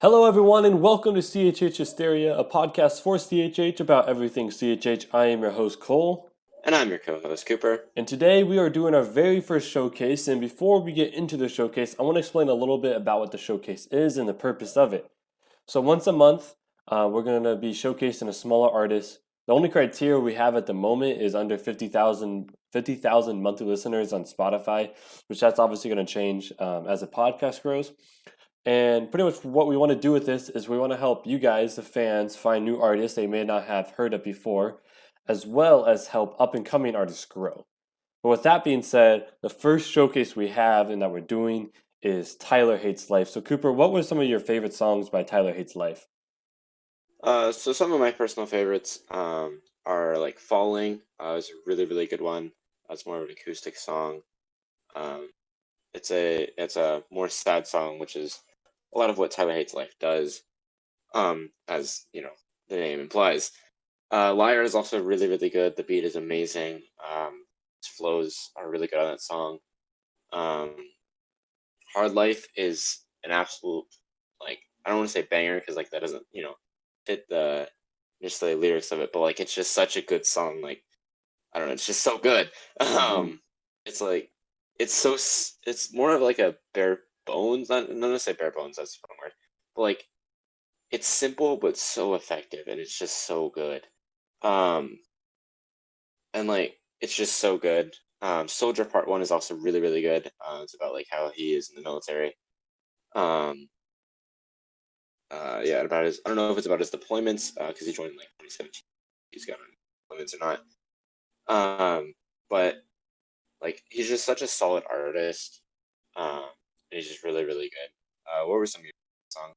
Hello, everyone, and welcome to CHH Hysteria, a podcast for CHH about everything CHH. I am your host, Cole, And I'm your co-host, Cooper. and today we are doing our very first showcase. And before we get into the showcase, I want to explain a little bit about what the showcase is and the purpose of it. So, once a month, we're going to be showcasing a smaller artist. The only criteria we have at the moment is under 50,000 monthly listeners on Spotify, which that's obviously going to change as the podcast grows. And pretty much what we want to do with this is we want to help you guys, the fans, find new artists they may not have heard of before, as well as help up and coming artists grow. But with that being said, the first showcase we have and that we're doing is Tyler Hates Life. So, Cooper, what were some of your favorite songs by Tyler Hates Life? So some of my personal favorites are like "Falling." It's a really good one. It's more of an acoustic song. Um, it's a more sad song, which is a lot of what Tyler Hates Life does. As you know, the name implies. "Liar" is also really good. The beat is amazing. His flows are really good on that song. Um, "Hard Life" is an absolute, like, I don't want to say banger because like that doesn't fit the necessarily lyrics of it, but like it's just such a good song. Like, I don't know, it's just so good. Mm-hmm. It's like it's more of like a bare bones. Not to say bare bones. That's the wrong word. But like it's simple but so effective, and it's just so good. Um, and like it's just so good. Soldier Part One is also really good. It's about like how he is in the military. Um, yeah, about his. I don't know if it's about his deployments because he joined in like 2017. He's got deployments or not. But like he's just such a solid artist. Um, and he's just really good. What were some of your songs?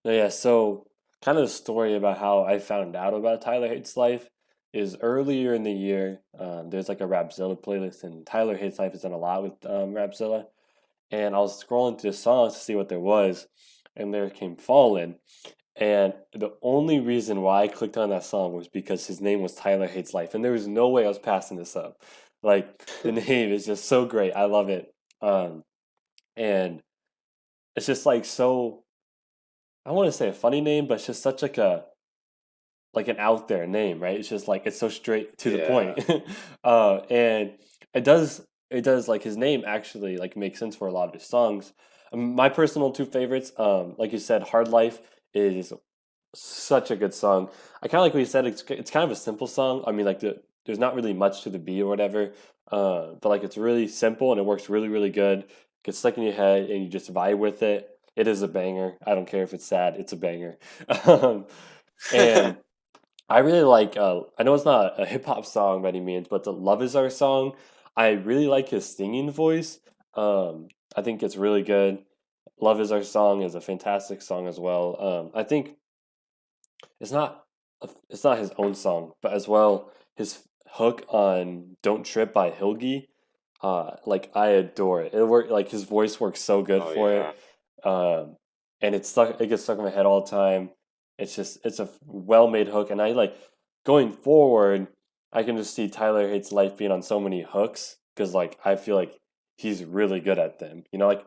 No, yeah, so kind of the story about how I found out about Tyler Hates Life is earlier in the year. There's like a Rapzilla playlist, and Tyler Hates Life is done a lot with Rapzilla. And I was scrolling through the songs to see what there was, and there came Fallen. And the only reason why I clicked on that song was because his name was Tyler Hates Life, and there was no way I was passing this up. Like the name is just so great. I love it. And it's just like so. I don't want to say a funny name, but it's just such like an out there name, right? It's just like it's so straight to the Yeah, point. And it does like his name actually like makes sense for a lot of his songs. My personal two favorites, like you said, Hard Life is such a good song. I kind of like what you said. It's kind of a simple song. I mean, like there's not really much to the beat or whatever, but like it's really simple and it works really good. Gets stuck in your head and you just vibe with it. It is a banger. I don't care if it's sad. It's a banger. Um, and I really like. I know it's not a hip hop song by any means, but the "Love Is Our Song." I really like his singing voice. I think it's really good. "Love Is Our Song" is a fantastic song as well. I think it's not it's not his own song, but as well his hook on "Don't Trip" by Hilgi. Like I adore it. It work like his voice works so good oh for yeah, it. Um, and it's stuck. It gets stuck in my head all the time. It's a well made hook, and I like going forward. I can just see Tyler Hates Life being on so many hooks because like I feel like he's really good at them. You know, like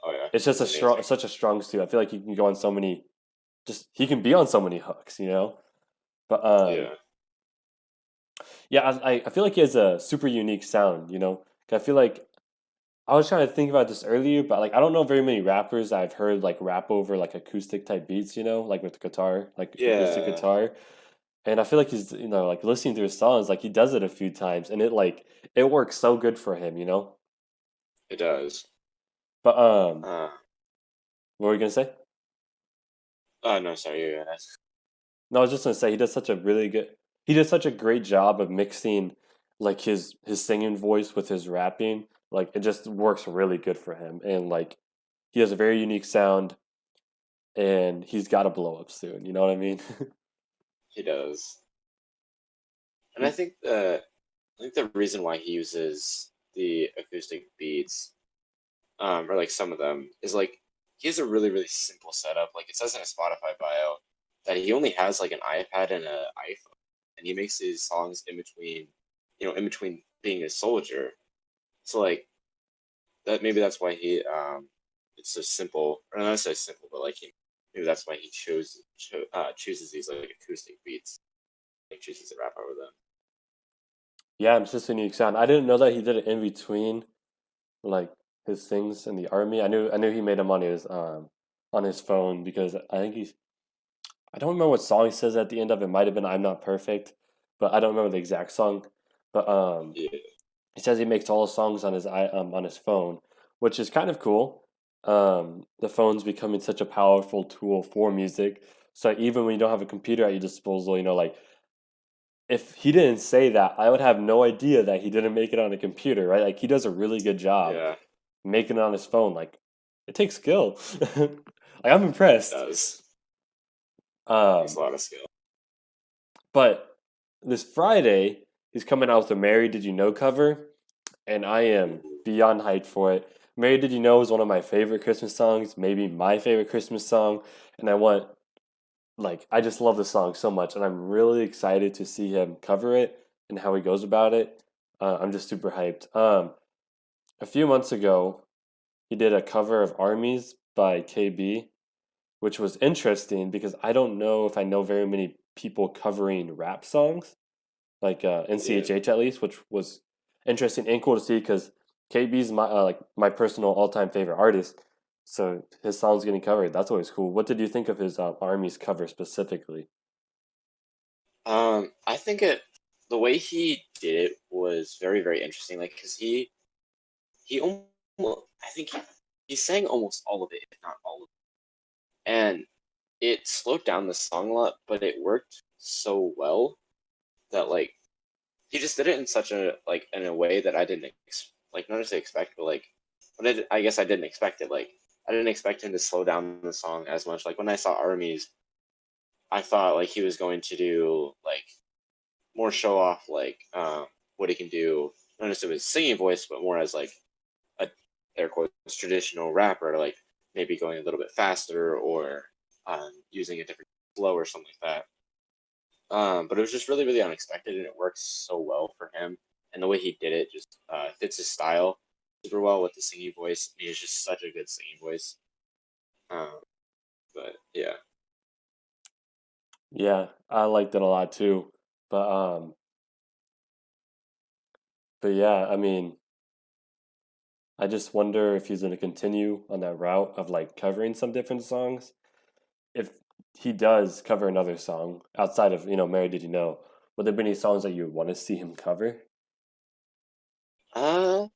oh yeah, it's just he's amazing. such a strong suit. I feel like he can go on so many just he can be on so many hooks, you know. But Yeah, yeah, I feel like he has a super unique sound, you know. 'Cause I feel like I was trying to think about this earlier, but like I don't know very many rappers I've heard like rap over like acoustic type beats, you know, like with the guitar, like acoustic yeah, guitar. And I feel like he's, you know, like listening to his songs, like he does it a few times, and it works so good for him, you know. it does. But Uh, what were you gonna say? oh no, sorry, you No, I was just gonna say he does such a great job of mixing like his singing voice with his rapping. Like it just works really good for him. And like he has a very unique sound and he's gotta blow up soon, you know what I mean? he does. And I think the reason why he uses the acoustic beats, or like some of them, is like he has a really simple setup. Like it says in a Spotify bio that he only has like an iPad and an iPhone, and he makes his songs in between being a soldier. So like that maybe that's why he it's so simple, or not so simple, but like maybe that's why he chooses these like acoustic beats, like chooses to rap over them. Yeah, it's just a unique sound. I didn't know that he did it in between like his things in the army. I knew he made them on his phone because I think he's I don't remember what song he says at the end of it. Might have been "I'm Not Perfect," but I don't remember the exact song. But Yeah, he says he makes all his songs on his phone, which is kind of cool. The phone's becoming such a powerful tool for music. So even when you don't have a computer at your disposal, like if he didn't say that, I would have no idea that he didn't make it on a computer, right? Like he does a really good job yeah, making it on his phone. Like it takes skill. Like I'm it impressed. does. Takes Um, a lot of skill. but this Friday, he's coming out with a "Mary Did You Know" cover, and I am Ooh, beyond hyped for it. "Mary Did You Know" is one of my favorite Christmas songs, maybe my favorite Christmas song, and I just love the song so much, and I'm really excited to see him cover it and how he goes about it. I'm just super hyped. A few months ago, he did a cover of "Armies" by KB, which was interesting because I don't know if I know very many people covering rap songs, like in yeah. CHH at least, which was interesting and cool to see because KB's my personal all time favorite artist. So his songs getting covered, that's always cool. What did you think of his Army's cover specifically? I think the way he did it was very, very interesting. Like, cause he almost, I think he sang almost all of it, if not all of it, and it slowed down the song a lot, but it worked so well that like he just did it in such a like in a way that I didn't like not necessarily expect, but like I guess I didn't expect it. Like I didn't expect him to slow down the song as much. Like when I saw Armies, I thought like he was going to do like more show off like what he can do, not necessarily with his singing voice, but more as like a air quotes traditional rapper, like maybe going a little bit faster or using a different flow or something like that. But it was just really, really unexpected, and it works so well for him. And the way he did it just fits his style super well with the singing voice. He has just such a good singing voice. Um, but yeah, Yeah, I liked it a lot too. But but yeah, I mean, I just wonder if he's gonna continue on that route of like covering some different songs. If he does cover another song outside of, "Mary Did You Know," would there be any songs that you want to see him cover? uh,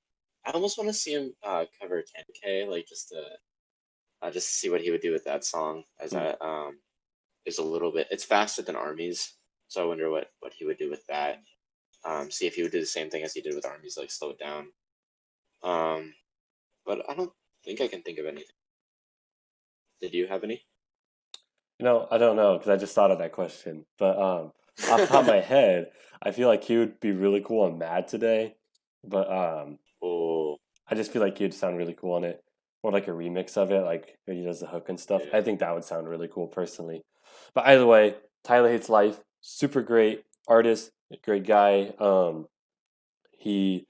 I almost want to see him cover 10K, like just to see what he would do with that song, as Hmm. that is a little bit. It's faster than Armies, so I wonder what he would do with that. See if he would do the same thing as he did with Armies, like slow it down. Um, but I don't think I can think of anything. Did you have any? I don't know because I just thought of that question. But off the top of my head, I feel like he would be really cool on Mad today. But Oh, I just feel like he would sound really cool on it, or like a remix of it, like where he does the hook and stuff. yeah. I think that would sound really cool personally. But either way, Tyler Hates Life, super great artist, great guy. He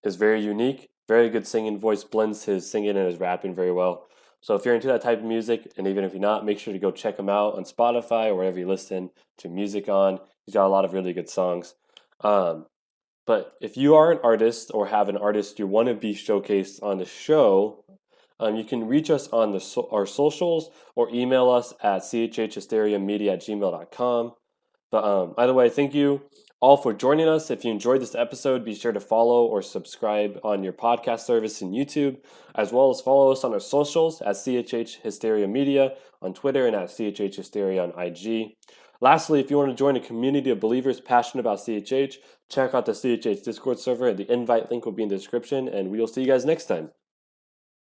is very unique, very good singing voice, blends his singing and his rapping very well. So if you're into that type of music, and even if you're not, make sure to go check him out on Spotify or wherever you listen to music on. He's got a lot of really good songs. Um, but if you are an artist or have an artist you want to be showcased on the show, you can reach us on our socials or email us at chhhysteriamedia@gmail.com. But either way, thank you all for joining us. If you enjoyed this episode, be sure to follow or subscribe on your podcast service in YouTube, as well as follow us on our socials at CHH Hysteria Media on Twitter and at CHH Hysteria on IG. Lastly, if you want to join a community of believers passionate about CHH, check out the CHH Discord server. The invite link will be in the description, and we will see you guys next time.